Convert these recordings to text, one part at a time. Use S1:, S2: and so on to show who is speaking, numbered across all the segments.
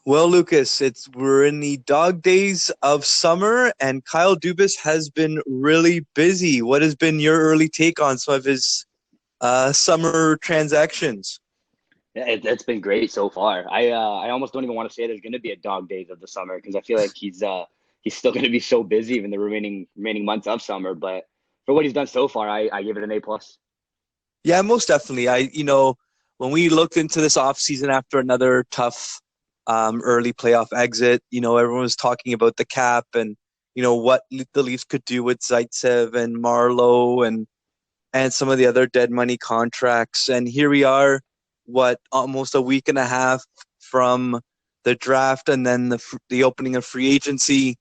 S1: Well, Lucas, we're in the dog days of summer, and Kyle Dubas has been really busy. What has been your early take on some of his summer transactions?
S2: Yeah, it's been great so far. I almost don't even want to say there's going to be a dog days of the summer because I feel like he's still going to be so busy even the remaining months of summer. But for what he's done so far, I give it an A plus.
S1: Yeah, most definitely. When we looked into this offseason after another tough early playoff exit, everyone was talking about the cap and what the Leafs could do with Zaitsev and Marlowe and some of the other dead money contracts. And here we are, what, almost a week and a half from the draft and then the opening of free agency.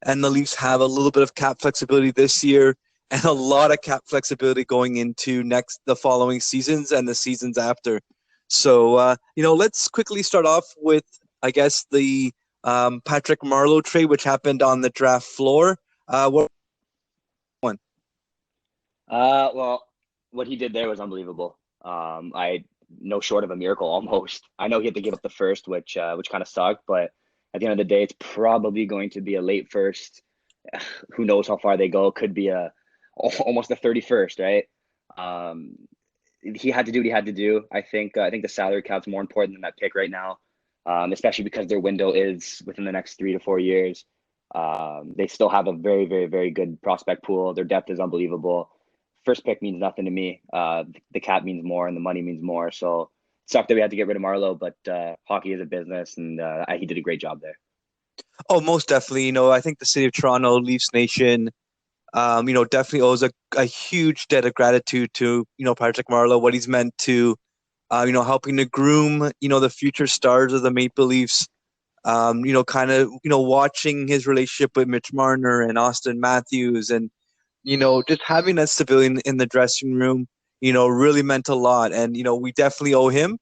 S1: And the Leafs have a little bit of cap flexibility this year and a lot of cap flexibility going into the following seasons and the seasons after. So, let's quickly start off with, I guess, the Patrick Marlowe trade, which happened on the draft floor. What one?
S2: Well, what he did there was unbelievable. I no short of a miracle almost. I know he had to give up the first, which kind of sucked, but at the end of the day, it's probably going to be a late first. Who knows how far they go? Could be a almost a 31st, right? Um, he had to do what he had to do. I think the salary cap's more important than that pick right now, especially because their window is within the next 3 to 4 years. They still have a very, very, very good prospect pool. Their depth is unbelievable. First pick means nothing to me. The cap means more, and the money means more. So it sucked that we had to get rid of Marlowe, but hockey is a business, and he did a great job there.
S1: Oh, most definitely. I think the city of Toronto, Leafs Nation, definitely owes a huge debt of gratitude to, Patrick Marleau, what he's meant to, helping to groom, the future stars of the Maple Leafs. Kind of, watching his relationship with Mitch Marner and Austin Matthews and, just having that stability in the dressing room, really meant a lot. And, we definitely owe him.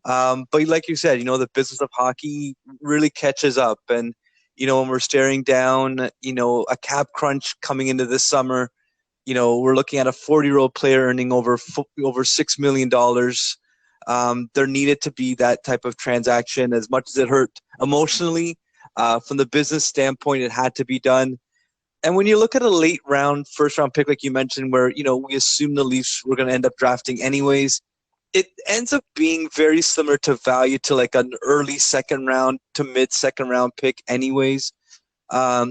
S1: But like you said, the business of hockey really catches up. And, when we're staring down, a cap crunch coming into this summer, we're looking at a 40-year-old player earning over $6 million. There needed to be that type of transaction. As much as it hurt emotionally, from the business standpoint, it had to be done. And when you look at a late round, first round pick, like you mentioned, where we assume the Leafs were going to end up drafting anyways, it ends up being very similar to value to like an early second round to mid second round pick, anyways. I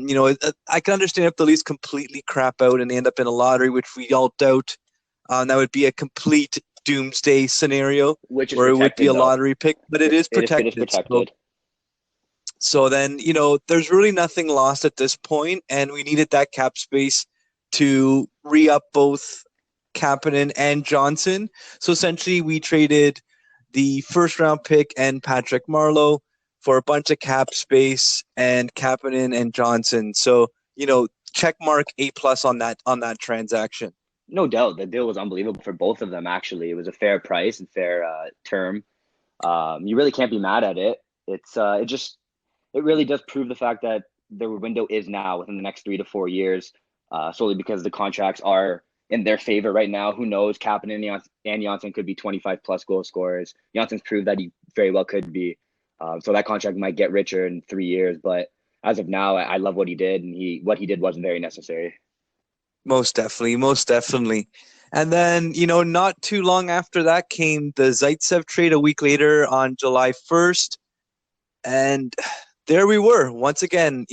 S1: can understand if the Leafs completely crap out and they end up in a lottery, which we all doubt. That would be a complete doomsday scenario
S2: Which is
S1: where it would be
S2: protected
S1: a
S2: though.
S1: lottery pick, but it is
S2: It is
S1: protected. So,
S2: protected.
S1: so then, there's really nothing lost at this point, and we needed that cap space to re-up both Kapanen and Johnson. So essentially, we traded the first round pick and Patrick Marlowe for a bunch of cap space and Kapanen and Johnson. So, check mark A plus on that transaction.
S2: No doubt, the deal was unbelievable for both of them. Actually, it was a fair price and fair term. You really can't be mad at it. It really does prove the fact that their window is now within the next 3 to 4 years, solely because the contracts are in their favor right now. Who knows? Kapanen and Janssen could be 25 plus goal scorers. Janssen's proved that he very well could be. So that contract might get richer in 3 years, but as of now, I love what he did, and what he did wasn't very necessary.
S1: Most definitely, most definitely. And then, not too long after that came the Zaitsev trade a week later on July 1st. And there we were once again,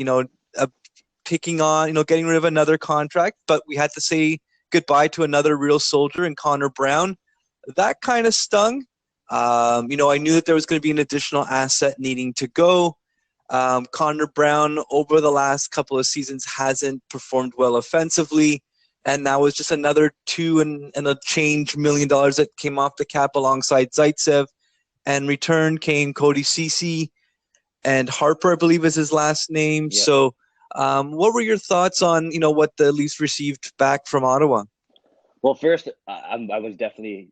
S1: taking on, getting rid of another contract, but we had to say goodbye to another real soldier in Connor Brown. That kind of stung. I knew that there was going to be an additional asset needing to go. Connor Brown over the last couple of seasons hasn't performed well offensively, and that was just another and a change $1 million that came off the cap alongside Zaitsev. And return came Cody Ceci and Harper, I believe is his last name.
S2: Yep.
S1: So, what were your thoughts on what the Leafs received back from Ottawa?
S2: Well, first, I was definitely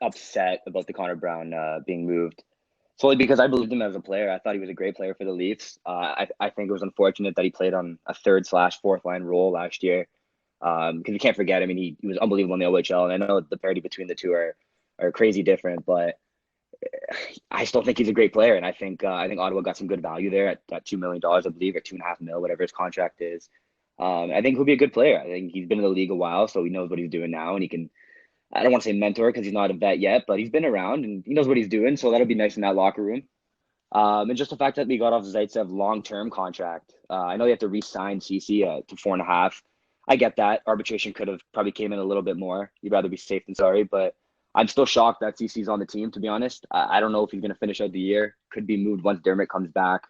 S2: upset about the Connor Brown being moved, solely because I believed him as a player. I thought he was a great player for the Leafs. I think it was unfortunate that he played on a third/fourth line role last year. Because you can't forget, I mean, he was unbelievable in the OHL, and I know the parity between the two are crazy different, but I still think he's a great player, and I think Ottawa got some good value there at $2 million, I believe, or 2.5 mil, whatever his contract is. I think he'll be a good player. I think he's been in the league a while, so he knows what he's doing now, and he can. I don't want to say mentor because he's not a vet yet, but he's been around and he knows what he's doing, so that'll be nice in that locker room. And just the fact that we got off Zaitsev long-term contract. I know you have to re-sign CC to 4.5. I get that. Arbitration could have probably came in a little bit more. You'd rather be safe than sorry, but I'm still shocked that CC's on the team, to be honest. I don't know if he's going to finish out the year. Could be moved once Dermott comes back.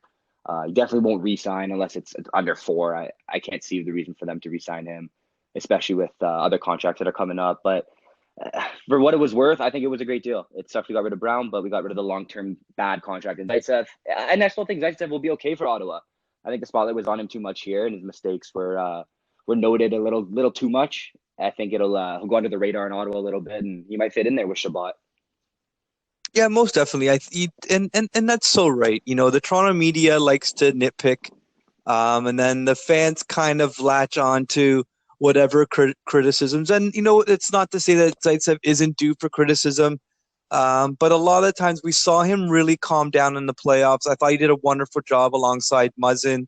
S2: He definitely won't re-sign unless it's under 4. I can't see the reason for them to re-sign him, especially with other contracts that are coming up. But for what it was worth, I think it was a great deal. It sucks we got rid of Brown, but we got rid of the long-term bad contract in Zaitsev. And I still think Zaitsev will be okay for Ottawa. I think the spotlight was on him too much here, and his mistakes were noted a little too much. I think he'll go under the radar in Ottawa a little bit, and he might fit in there with Shabbat.
S1: Yeah, most definitely. And that's so right. The Toronto media likes to nitpick, and then the fans kind of latch on to whatever criticisms. And it's not to say that Zaitsev isn't due for criticism, but a lot of times we saw him really calm down in the playoffs. I thought he did a wonderful job alongside Muzzin.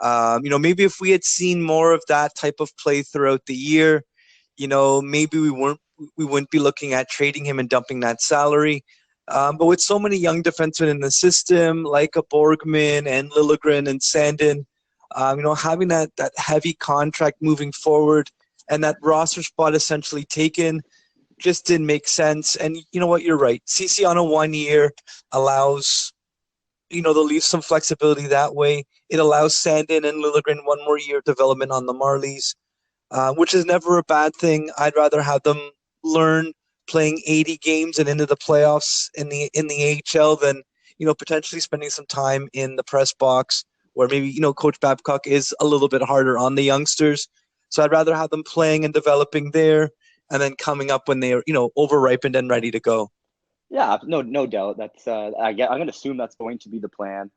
S1: Maybe if we had seen more of that type of play throughout the year, maybe we wouldn't be looking at trading him and dumping that salary. But with so many young defensemen in the system, like a Borgman and Liljegren and Sandin, having that heavy contract moving forward and that roster spot essentially taken just didn't make sense. And you know what? You're right. CC on a 1 year allows the Leafs some flexibility that way. It allows Sandin and Liljegren 1 more year of development on the Marlies, which is never a bad thing. I'd rather have them learn playing 80 games and into the playoffs in the AHL than potentially spending some time in the press box where maybe Coach Babcock is a little bit harder on the youngsters. So I'd rather have them playing and developing there and then coming up when they are over ripened and ready to go.
S2: Yeah, no doubt. That's I'm going to assume that's going to be the plan.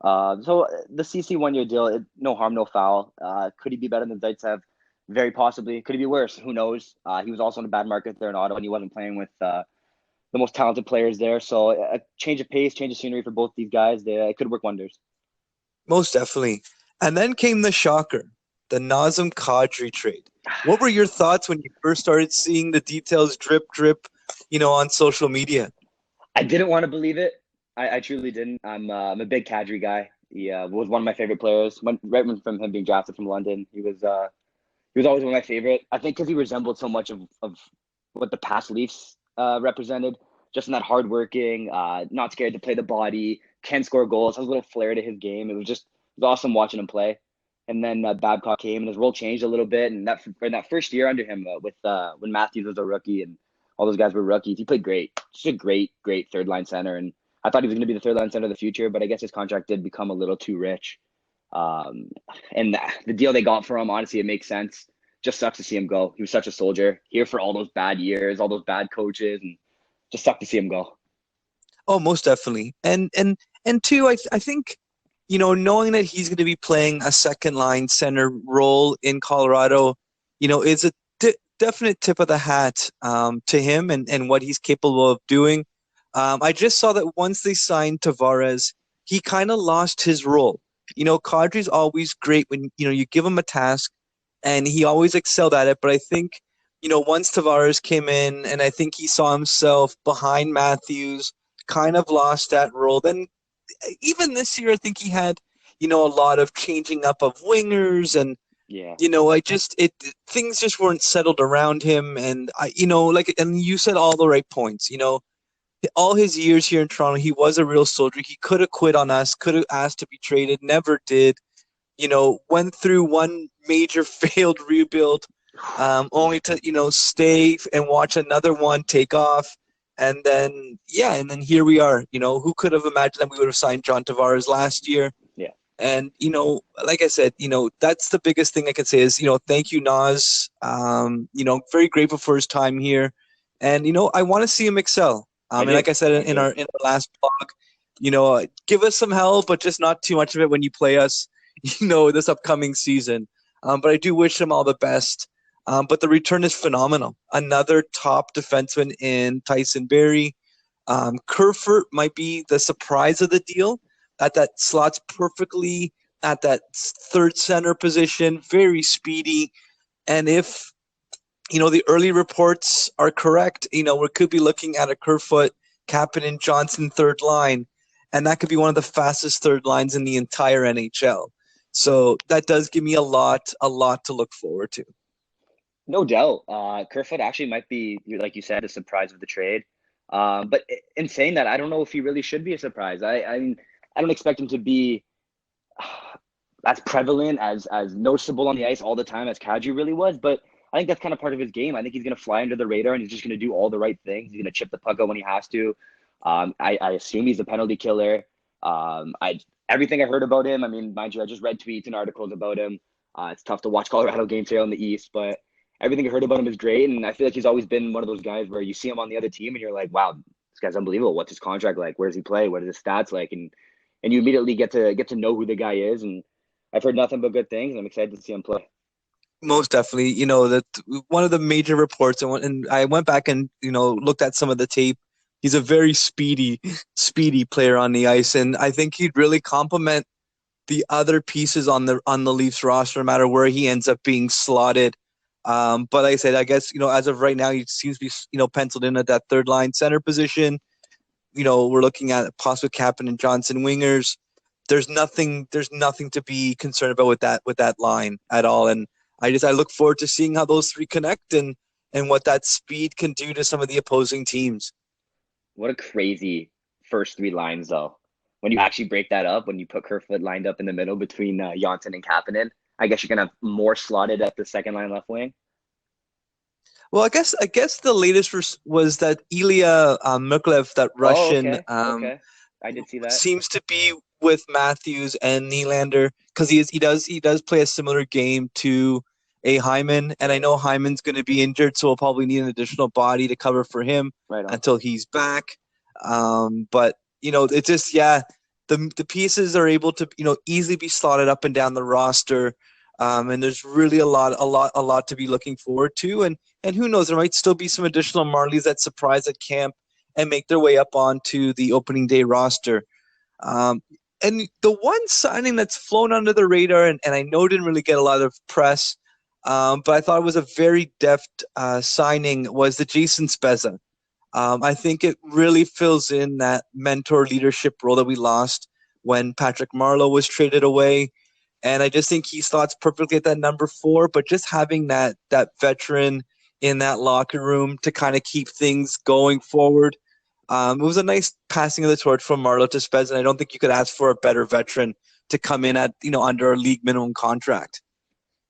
S2: So the CC 1 year deal, no harm, no foul. Could he be better than Zaitsev? Very possibly. Could he be worse? Who knows? He was also in a bad market there in Ottawa, and he wasn't playing with the most talented players there. So a change of pace, change of scenery for both these guys, it could work wonders.
S1: Most definitely. And then came the shocker, the Nasim Qadri trade. What were your thoughts when you first started seeing the details drip, on social media?
S2: I didn't want to believe it. I truly didn't. I'm a big Qadri guy. He was one of my favorite players. From him being drafted from London, he was always one of my favorite. I think because he resembled so much of what the past Leafs represented, just in that hardworking, not scared to play the body, can score goals, has a little flair to his game. It was awesome watching him play. And then Babcock came and his role changed a little bit. And that first year under him, with when Matthews was a rookie and all those guys were rookies, he played great. Just a great third line center. And I thought he was going to be the third line center of the future, but I guess his contract did become a little too rich. And the deal they got for him, honestly, it makes sense. Just sucks to see him go. He was such a soldier here for all those bad years, all those bad coaches, and just sucked to see him go.
S1: Oh, most definitely. And two, I think, knowing that he's going to be playing a second line center role in Colorado, is a definite tip of the hat to him and what he's capable of doing. I just saw that once they signed Tavares, he kind of lost his role. Kadri's always great when, you give him a task and he always excelled at it. But I think, once Tavares came in and I think he saw himself behind Matthews, kind of lost that role. Then even this year, I think he had, a lot of changing up of wingers and,
S2: Yeah.
S1: things just weren't settled around him. And and you said all the right points, all his years here in Toronto, he was a real soldier. He could have quit on us, could have asked to be traded, never did. Went through one major failed rebuild, only to, stay and watch another one take off. And then here we are. Who could have imagined that we would have signed John Tavares last year?
S2: Yeah.
S1: And, like I said, that's the biggest thing I can say is, thank you, Nas. Very grateful for his time here. And, I want to see him excel. And like I said in our last blog, give us some help, but just not too much of it when you play us, this upcoming season. But I do wish him all the best. But the return is phenomenal. Another top defenseman in Tyson Barrie. Kerfoot might be the surprise of the deal. At that slots perfectly at that third center position, very speedy. And if the early reports are correct, we could be looking at a Kerfoot, Kapanen, Johnson third line, and that could be one of the fastest third lines in the entire NHL. So that does give me a lot to look forward to.
S2: No doubt. Kerfoot actually might be, like you said, a surprise of the trade. But in saying that, I don't know if he really should be a surprise. I don't expect him to be as prevalent, as noticeable on the ice all the time as Qadri really was. But I think that's kind of part of his game. I think he's going to fly under the radar and he's just going to do all the right things. He's going to chip the puck out when he has to. I assume he's a penalty killer. I Everything I heard about him. I mean, mind you, I just read tweets and articles about him. It's tough to watch Colorado games here in the East, but everything I heard about him is great. And I feel like he's always been one of those guys where you see him on the other team and you're like, wow, this guy's unbelievable. What's his contract like? Where does he play? What are his stats like? And you immediately get to know who the guy is. And I've heard nothing but good things. I'm excited to see him play.
S1: Most definitely, that one of the major reports, and I went back and looked at some of the tape. He's a very speedy player on the ice, and I think he'd really complement the other pieces on the Leafs roster, no matter where he ends up being slotted. But like I said, I guess as of right now, he seems to be penciled in at that third line center position. We're looking at possibly Kapanen and Johnson wingers. There's nothing to be concerned about with that line at all. And I look forward to seeing how those three connect and what that speed can do to some of the opposing teams.
S2: What a crazy first three lines, though. When you actually break that up, when you put Kerfoot lined up in the middle between Janssen and Kapanen, I guess you're gonna have more slotted at the second line left wing.
S1: Well, I guess the latest was that Ilya Myklev, that
S2: Oh,
S1: Russian,
S2: okay, okay. I did see that.
S1: seems to be with Matthews and Nylander because he does play a similar game to a Hyman, and I know Hyman's going to be injured, so we'll probably need an additional body to cover for him
S2: Right on.
S1: until he's back. But it's just the pieces are able to easily be slotted up and down the roster. And there's really a lot to be looking forward to, and who knows, there might still be some additional Marlies that surprise at camp and make their way up onto the opening day roster. Um, and the one signing that's flown under the radar, and I know didn't really get a lot of press, but I thought it was a very deft signing, was the Jason Spezza. I think it really fills in that mentor leadership role that we lost when Patrick Marleau was traded away. And I just think he slots perfectly at that number 4, but just having that veteran in that locker room to kind of keep things going forward. It was a nice passing of the torch from Marleau to Spez, and I don't think you could ask for a better veteran to come in at under a league minimum contract.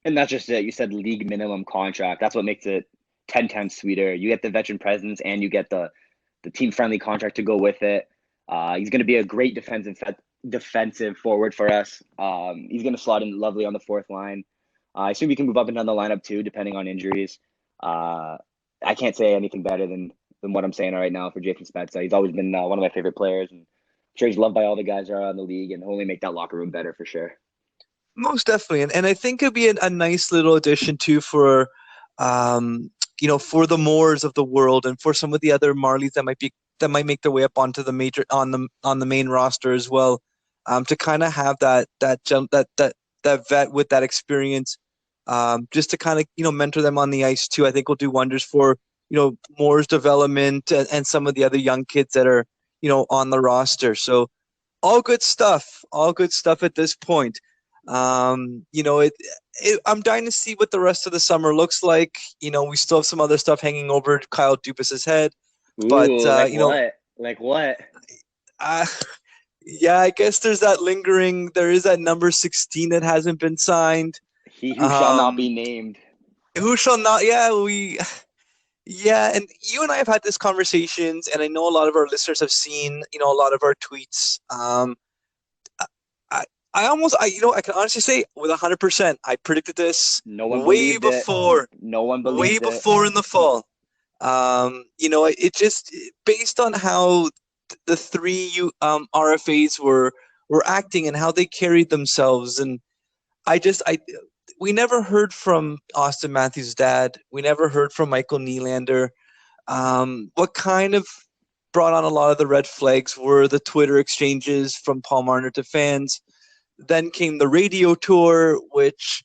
S2: And that's just it. You said league minimum contract. That's what makes it 10 times sweeter. You get the veteran presence and you get the team friendly contract to go with it. He's going to be a great defensive forward for us. He's going to slot in lovely on the fourth line. I assume he can move up and down the lineup too, depending on injuries. I can't say anything better than what I'm saying right now for Jason Spezza. He's always been one of my favorite players, and I'm sure he's loved by all the guys around the league, and only make that locker room better for sure.
S1: Most definitely, and I think it'd be a nice little addition too for the Moores of the world and for some of the other Marlies that might make their way up onto the major on the main roster as well. To kind of have that vet with that experience, just to kind of mentor them on the ice too. I think will do wonders for Moore's development and some of the other young kids that are on the roster. So all good stuff. All good stuff at this point. I'm dying to see what the rest of the summer looks like. We still have some other stuff hanging over Kyle Dubas's head, but
S2: Ooh, like what? Like what?
S1: uh, yeah, I guess there is that number 16 that hasn't been signed.
S2: He who shall not
S1: Um,
S2: be named.
S1: who shall not? Yeah, and you and I have had these conversations, and I know a lot of our listeners have seen, a lot of our tweets. I, I can honestly say with 100%, I predicted this
S2: No one believed it. No one
S1: way
S2: believed it.
S1: before in the fall. It just based on how the three RFAs were acting and how they carried themselves, and I we never heard from Austin Matthews' dad. We never heard from Michael Nylander. What kind of brought on a lot of the red flags were the Twitter exchanges from Paul Marner to fans. Then came the radio tour, which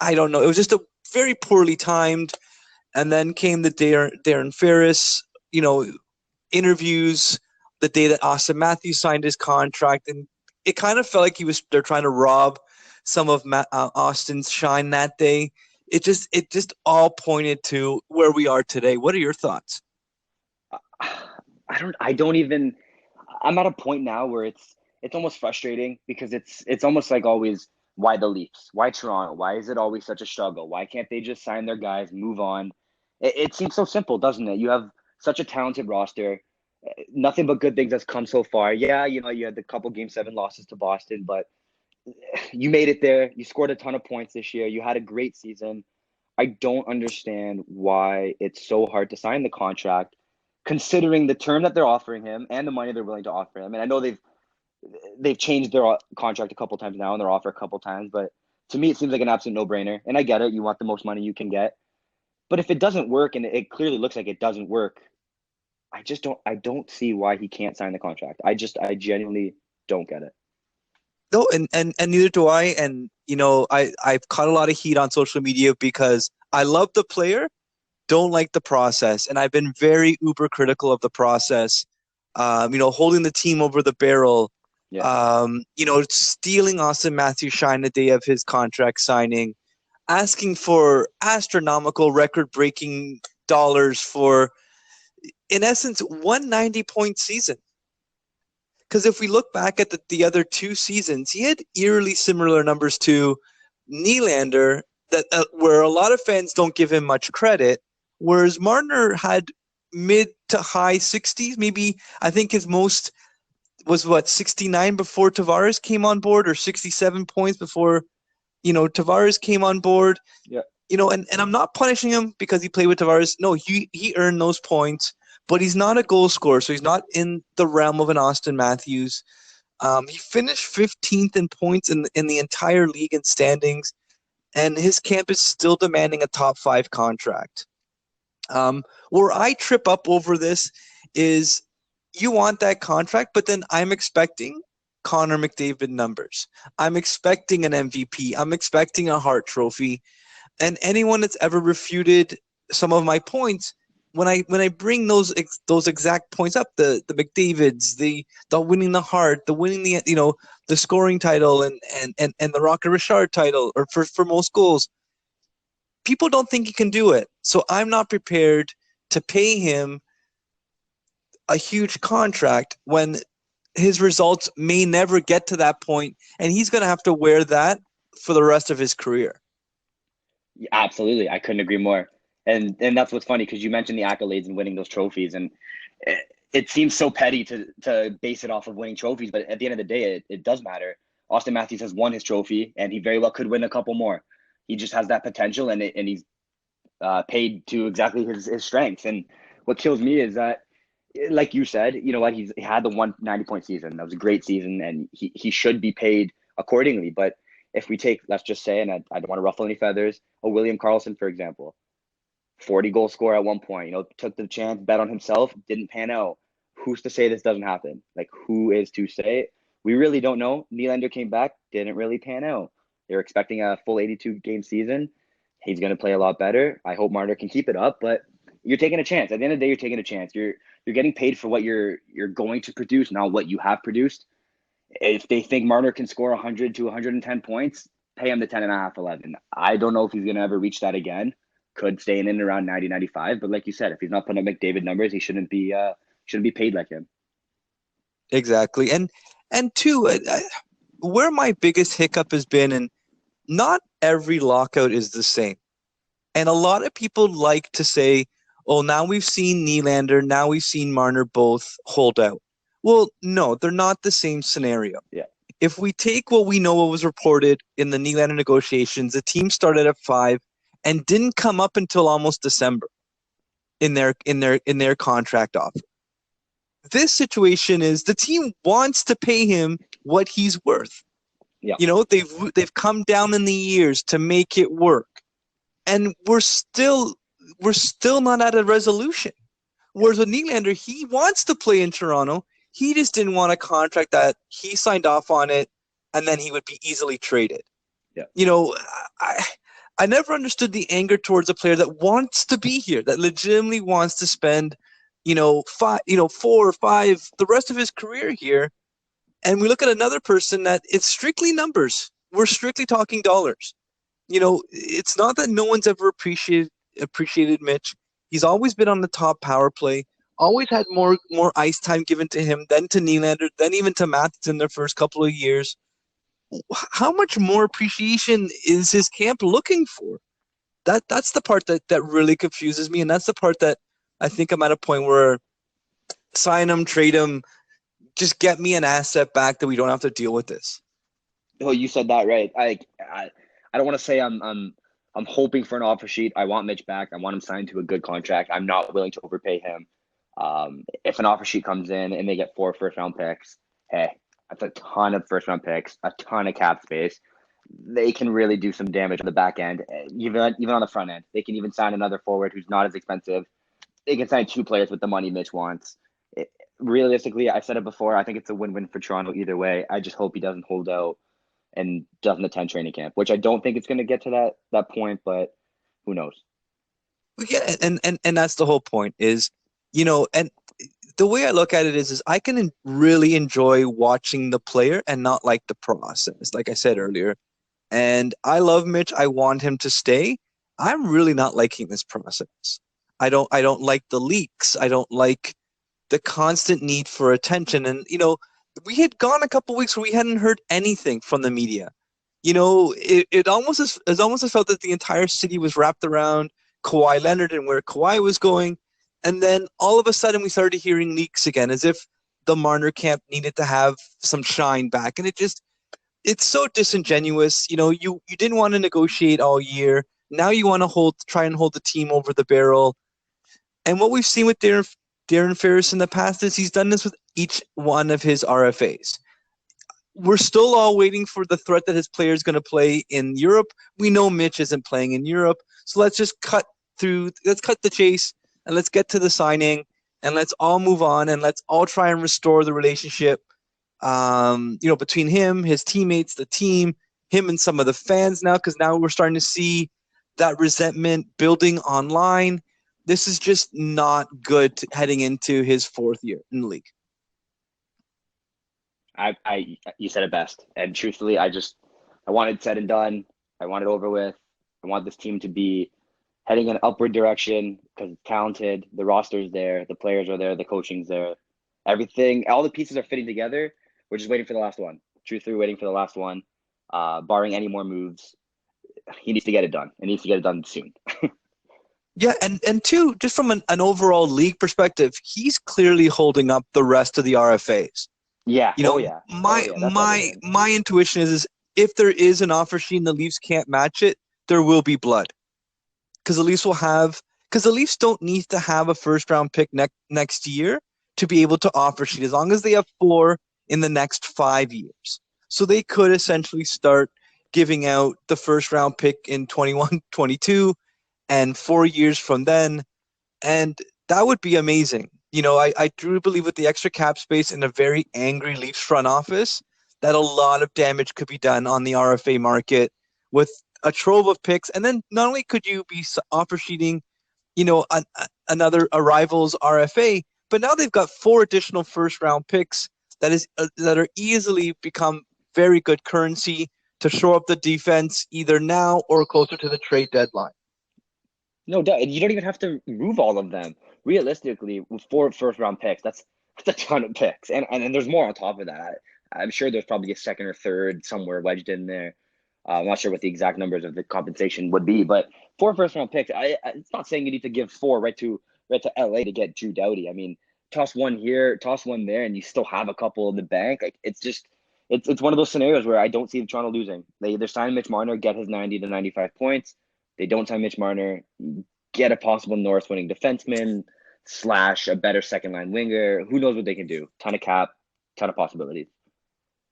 S1: I don't know. It was just a very poorly timed. And then came the Darren Ferris, interviews the day that Austin Matthews signed his contract, and it kind of felt like they're trying to rob some of Austin's shine that day. It just all pointed to where we are today. What are your thoughts?
S2: I don't even. I'm at a point now where it's almost frustrating because it's almost like always, why the Leafs? Why Toronto? Why is it always such a struggle? Why can't they just sign their guys, move on? It seems so simple, doesn't it? You have such a talented roster. Nothing but good things has come so far. Yeah, you had the couple game seven losses to Boston, but you made it there. You scored a ton of points this year. You had a great season. I don't understand why it's so hard to sign the contract, considering the term that they're offering him and the money they're willing to offer him. And I know they've changed their contract a couple times now and their offer a couple times, but to me it seems like an absolute no-brainer. And I get it, you want the most money you can get. But if it doesn't work, and it clearly looks like it doesn't work, I don't see why he can't sign the contract. I genuinely don't get it.
S1: No, and neither do I. And I've caught a lot of heat on social media because I love the player, don't like the process, and I've been very uber critical of the process. Holding the team over the barrel.
S2: Yeah.
S1: Stealing Austin Matthews' shine the day of his contract signing, asking for astronomical record-breaking dollars for, in essence, 190-point season. Because if we look back at the other two seasons, he had eerily similar numbers to Nylander, that where a lot of fans don't give him much credit, whereas Marner had mid to high 60s. Maybe I think his most was 69 before Tavares came on board, or 67 points before Tavares came on board.
S2: Yeah.
S1: And I'm not punishing him because he played with Tavares. No, he earned those points, but he's not a goal scorer, so he's not in the realm of an Austin Matthews. He finished 15th in points in the entire league in standings, and his camp is still demanding a top 5 contract. Where I trip up over this is, you want that contract, but then I'm expecting Connor McDavid numbers. I'm expecting an MVP. I'm expecting a Hart Trophy. And anyone that's ever refuted some of my points, when I bring those exact points up, the McDavids, the winning the Hart, the winning the scoring title, and the Rocket Richard title, or for most goals, people don't think he can do it. So I'm not prepared to pay him a huge contract when his results may never get to that point, and he's going to have to wear that for the rest of his career.
S2: Yeah, absolutely. I couldn't agree more. And that's what's funny, because you mentioned the accolades and winning those trophies, and it seems so petty to base it off of winning trophies, but at the end of the day, it does matter. Austin Matthews has won his trophy, and he very well could win a couple more. He just has that potential, and he's paid to exactly his strengths. And what kills me is that, like you said, you know what, he had the 190-point season. That was a great season, and he should be paid accordingly. But if we take, let's just say, and I don't want to ruffle any feathers, a William Karlsson, for example, 40-goal scorer at one point, took the chance, bet on himself, didn't pan out. Who's to say this doesn't happen? Like, who is to say? We really don't know. Nylander came back, didn't really pan out. They're expecting a full 82-game season. He's going to play a lot better. I hope Marner can keep it up, but you're taking a chance. At the end of the day, you're taking a chance. You're getting paid for what you're going to produce, not what you have produced. If they think Marner can score 100 to 110 points, pay him the 10.5, 11. I don't know if he's going to ever reach that again. Could stay in and around 90, 95. But like you said, if he's not putting up McDavid numbers, he shouldn't be paid like him.
S1: Exactly. And two, where my biggest hiccup has been, and not every lockout is the same. And a lot of people like to say, oh, now we've seen Nylander, now we've seen Marner both hold out. Well, no, they're not the same scenario.
S2: Yeah.
S1: If we take what we know, what was reported in the Nylander negotiations, the team started at 5 and didn't come up until almost December in their contract offer. This situation is the team wants to pay him what he's worth.
S2: Yeah.
S1: They've come down in the years to make it work. And we're still not at a resolution. Whereas with Nylander, he wants to play in Toronto. He just didn't want a contract that he signed off on it, and then he would be easily traded.
S2: Yeah.
S1: You know, I I never understood the anger towards a player that wants to be here, that legitimately wants to spend, four or five, the rest of his career here. And we look at another person that it's strictly numbers. We're strictly talking dollars. It's not that no one's ever appreciated Mitch. He's always been on the top power play. Always had more ice time given to him, then to Nylander, then even to Matthews in their first couple of years. How much more appreciation is his camp looking for? That's the part that really confuses me, and that's the part that I think I'm at a point where sign him, trade him, just get me an asset back that we don't have to deal with this.
S2: Well, you said that right. I don't want to say I'm hoping for an offer sheet. I want Mitch back. I want him signed to a good contract. I'm not willing to overpay him. If an offer sheet comes in and they get 4 first-round picks, hey, that's a ton of first-round picks, a ton of cap space. They can really do some damage on the back end, even on the front end. They can even sign another forward who's not as expensive. They can sign 2 players with the money Mitch wants. Realistically, I said it before, I think it's a win-win for Toronto either way. I just hope he doesn't hold out and doesn't attend training camp, which I don't think it's going to get to that point, but who knows?
S1: Yeah, and that's the whole point is, and the way I look at it is I can really enjoy watching the player and not like the process, like I said earlier. And I love Mitch. I want him to stay. I'm really not liking this process. I don't like the leaks. I don't like the constant need for attention. And we had gone a couple weeks where we hadn't heard anything from the media. It almost has felt that the entire city was wrapped around Kawhi Leonard and where Kawhi was going. And then all of a sudden we started hearing leaks again, as if the Marner camp needed to have some shine back. And it's so disingenuous. You didn't want to negotiate all year. Now you want to try and hold the team over the barrel. And what we've seen with Darren Ferris in the past is he's done this with each one of his RFAs. We're still all waiting for the threat that his player is going to play in Europe. We know Mitch isn't playing in Europe, so let's just cut the chase and let's get to the signing and let's all move on and let's all try and restore the relationship, between him, his teammates, the team, him and some of the fans now, because now we're starting to see that resentment building online. This is just not good heading into his 4th year in the league.
S2: You said it best. And truthfully, I want it said and done. I want it over with. I want this team to be heading in an upward direction because it's talented. The roster's there. The players are there. The coaching's there. Everything, all the pieces are fitting together. We're just waiting for the last one. Truthfully, waiting for the last one. Barring any more moves, he needs to get it done. It needs to get it done soon.
S1: Yeah, and two, just from an overall league perspective, he's clearly holding up the rest of the RFAs.
S2: Yeah.
S1: Yeah. My intuition is if there is an offer sheet and the Leafs can't match it, there will be blood. Because the Leafs don't need to have a first-round pick next year to be able to offer sheet, as long as they have 4 in the next 5 years. So they could essentially start giving out the first-round pick in 21, 22, and 4 years from then, and that would be amazing. I do believe with the extra cap space and a very angry Leafs front office, that a lot of damage could be done on the RFA market with a trove of picks. And then not only could you be offer sheeting, a rival's RFA, but now they've got 4 additional first-round picks that are easily become very good currency to shore up the defense either now or closer to the trade deadline.
S2: No, you don't even have to move all of them. Realistically, with 4 first-round picks, that's a ton of picks, and there's more on top of that. I'm sure there's probably a second or third somewhere wedged in there. I'm not sure what the exact numbers of the compensation would be, but 4 first-round picks. It's not saying you need to give 4 right to LA to get Drew Doughty. I mean, toss 1 here, toss 1 there, and you still have a couple in the bank. Like it's one of those scenarios where I don't see Toronto losing. They either sign Mitch Marner, get his 90 to 95 points. They don't sign Mitch Marner, get a possible Norris winning defenseman / a better second line winger. Who knows what they can do? Ton of cap, ton of possibilities.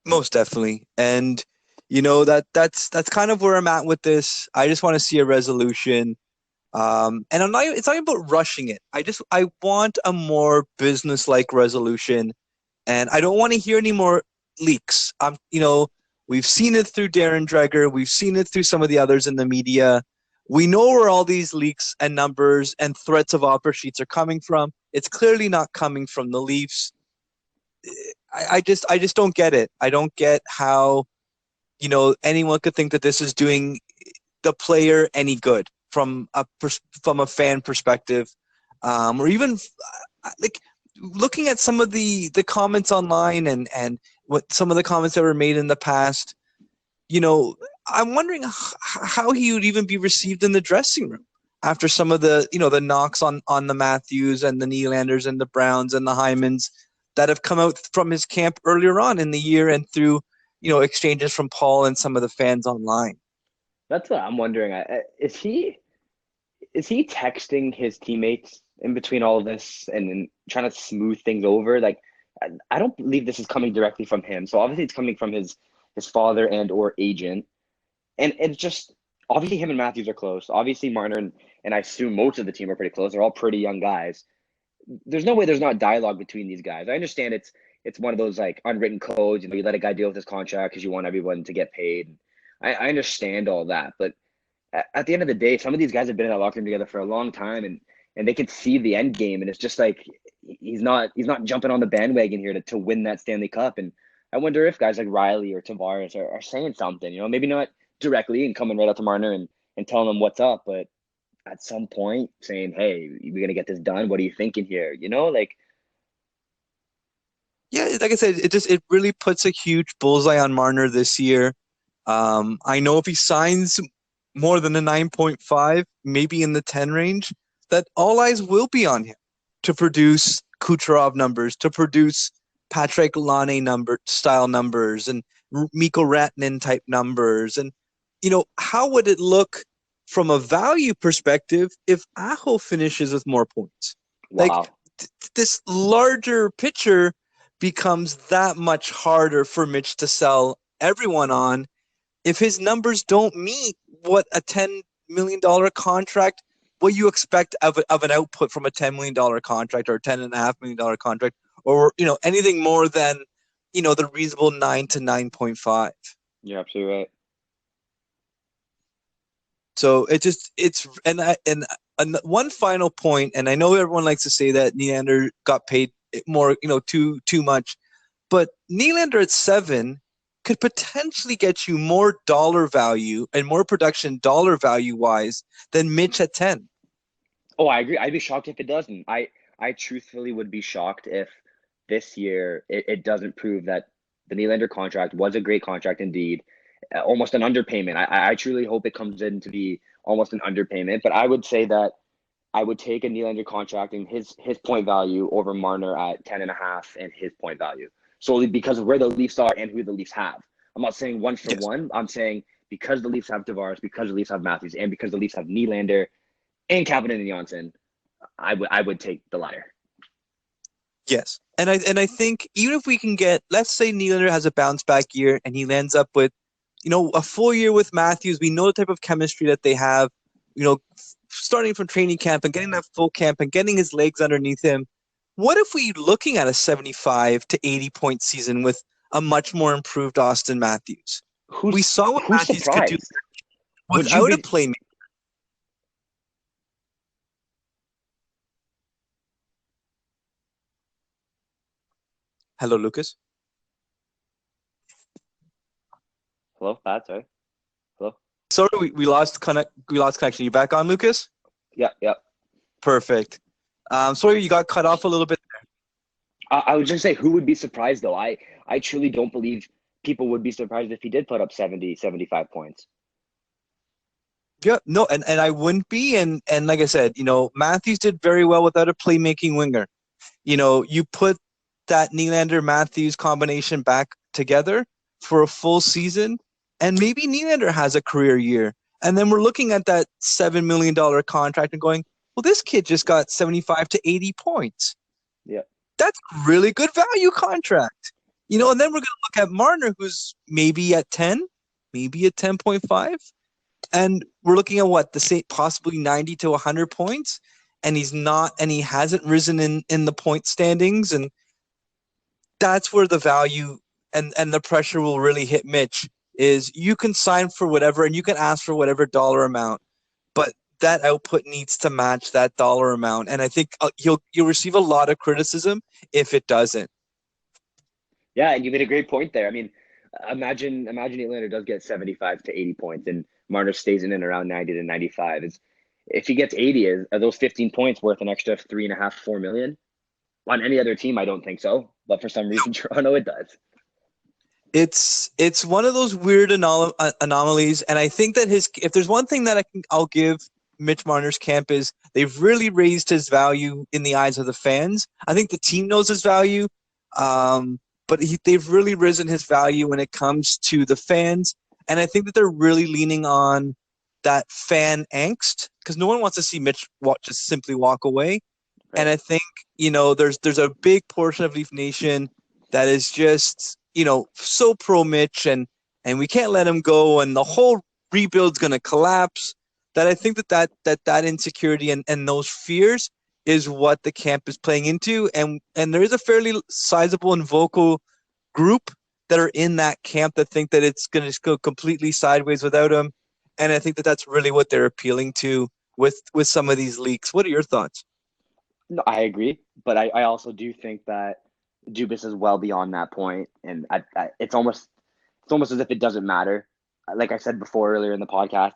S1: Most definitely. And that's kind of where I'm at with this. I just want to see a resolution. And it's not about rushing it. I want a more business-like resolution, and I don't want to hear any more leaks. We've seen it through Darren Dreger, we've seen it through some of the others in the media. We know where all these leaks and numbers and threats of offer sheets are coming from. It's clearly not coming from the Leafs. I just don't get it. I don't get how anyone could think that this is doing the player any good from a fan perspective, or even like looking at some of the comments online and what some of the comments that were made in the past. I'm wondering how he would even be received in the dressing room after some of the knocks on the Matthews and the Nylanders and the Browns and the Hymans that have come out from his camp earlier on in the year and through exchanges from Paul and some of the fans online.
S2: That's what I'm wondering. Is he texting his teammates in between all of this and trying to smooth things over? Like, I don't believe this is coming directly from him. So obviously it's coming from his father and or agent. And it's just obviously him and Matthews are close. Obviously Marner and I assume most of the team are pretty close. They're all pretty young guys. There's no way there's not dialogue between these guys. I understand it's one of those like unwritten codes. You let a guy deal with his contract because you want everyone to get paid. I understand all that, but at the end of the day, some of these guys have been in that locker room together for a long time, and they can see the end game, and it's just like he's not jumping on the bandwagon here to win that Stanley Cup. And I wonder if guys like Riley or Tavares are saying something, maybe not directly and coming right up to Marner and telling him what's up, but at some point saying, "Hey, we're gonna get this done. What are you thinking here?" Like.
S1: Yeah, like I said, it really puts a huge bullseye on Marner this year. I know if he signs more than a 9.5, maybe in the 10 range, that all eyes will be on him to produce Kucherov numbers, to produce Patrick Laine style numbers, and Mikko Rantanen type numbers. And how would it look from a value perspective if Aho finishes with more points? Like
S2: Wow.
S1: this larger picture becomes that much harder for Mitch to sell everyone on if his numbers don't meet what a $10 million contract, what you expect of an output from a $10 million contract or a $10.5 million contract, or anything more than the reasonable 9 to 9.5.
S2: You're absolutely right.
S1: So and one final point, and I know everyone likes to say that Nylander got paid more, too much, but Nylander at 7 could potentially get you more dollar value and more production dollar value wise than Mitch at 10.
S2: Oh, I agree. I'd be shocked if it doesn't. I truthfully would be shocked if this year it doesn't prove that the Nylander contract was a great contract indeed. Almost an underpayment. I truly hope it comes in to be almost an underpayment. But I would say that I would take a Nylander contract and his point value over Marner at 10.5 and his point value. Solely because of where the Leafs are and who the Leafs have. I'm not saying one for
S1: Yes.
S2: one. I'm saying because the Leafs have Tavares, because the Leafs have Matthews, and because the Leafs have Nylander and Kapanen and Johnson, I would take the latter.
S1: Yes. And I think even if we can get, let's say Nylander has a bounce back year and he lands up with, a full year with Matthews, we know the type of chemistry that they have, starting from training camp and getting that full camp and getting his legs underneath him. What if we looking at a 75 to 80 point season with a much more improved Austin Matthews? We saw what
S2: Who's
S1: Matthews could do
S2: surprised? Would you
S1: without a
S2: be
S1: playmaker. Hello, Lucas.
S2: hello, Pat? Sorry, hello.
S1: Sorry, we lost connection. You back on, Lucas?
S2: Yeah, yeah.
S1: Perfect. Sorry, you got cut off a little bit.
S2: I would just say who would be surprised though. I truly don't believe people would be surprised if he did put up 70, 75 points.
S1: Yeah, no, and I wouldn't be. And like I said, Matthews did very well without a playmaking winger. You put that Nylander Matthews combination back together for a full season, and maybe Nylander has a career year. And then we're looking at that $7 million contract and going, well, this kid just got 75 to 80 points.
S2: Yeah,
S1: That's really good value contract.
S2: yeah.
S1: And then we're going to look at Marner, who's maybe at 10, maybe at 10.5. And we're looking at what the same, possibly 90 to 100 points, and he hasn't risen in the point standings, and that's where the value and the pressure will really hit Mitch. Is you can sign for whatever and you can ask for whatever dollar amount, but that output needs to match that dollar amount, and I think you'll receive a lot of criticism if it doesn't.
S2: Yeah, and you made a great point there. I mean, imagine Atlanta does get 75 to 80 points and Marner stays in and around 90 to 95. If he gets 80, are those 15 points worth an extra 3.5, 4 million? On any other team, I don't think so. But for some reason, Toronto, it does.
S1: It's one of those weird anomalies, and I think that if there's one thing that I'll give Mitch Marner's camp is they've really raised his value in the eyes of the fans. I think the team knows his value, but they've really risen his value when it comes to the fans, and I think that they're really leaning on that fan angst because no one wants to see Mitch just simply walk away. And
S2: Right.
S1: I think, there's a big portion of Leaf Nation that is just, so pro Mitch and we can't let him go and the whole rebuild's going to collapse. That I think that insecurity and those fears is what the camp is playing into. And there is a fairly sizable and vocal group that are in that camp that think that it's going to go completely sideways without him. And I think that that's really what they're appealing to with some of these leaks. What are your thoughts?
S2: No, I agree, but I also do think that Dubas is well beyond that point, and it's almost as if it doesn't matter. Like I said before earlier in the podcast,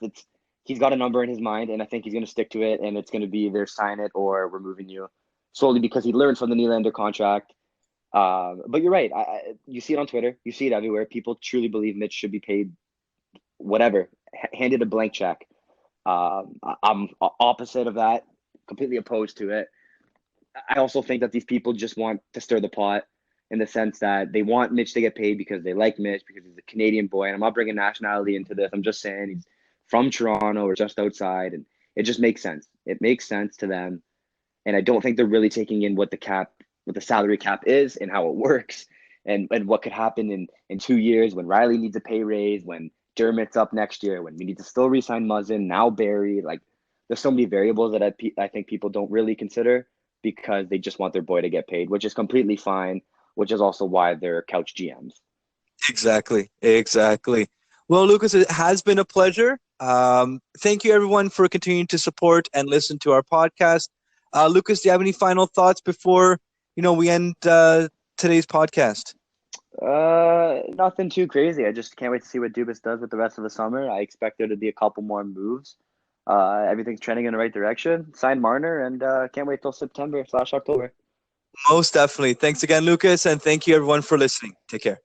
S2: he's got a number in his mind, and I think he's going to stick to it, and it's going to be either sign it or we're moving you, solely because he learned from the Nylander contract. But you're right. You see it on Twitter, you see it everywhere. People truly believe Mitch should be paid whatever, handed a blank check. I'm opposite of that, completely opposed to it. I also think that these people just want to stir the pot in the sense that they want Mitch to get paid because they like Mitch because he's a Canadian boy. And I'm not bringing nationality into this. I'm just saying he's from Toronto or just outside, and it just makes sense. It makes sense to them, and I don't think they're really taking in what the salary cap is, and how it works, and what could happen in 2 years when Riley needs a pay raise, when Dermott's up next year, when we need to still re-sign Muzzin, now Barry. Like, there's so many variables that I think people don't really consider because they just want their boy to get paid, which is completely fine, which is also why they're couch GMs.
S1: Exactly. Exactly. Well, Lucas, it has been a pleasure. Thank you, everyone, for continuing to support and listen to our podcast. Lucas, do you have any final thoughts before we end today's podcast?
S2: Nothing too crazy. I just can't wait to see what Dubas does with the rest of the summer. I expect there to be a couple more moves. Everything's trending in the right direction. Sign Marner, and can't wait till September/October.
S1: Most definitely. Thanks again, Lucas, and thank you, everyone, for listening. Take care.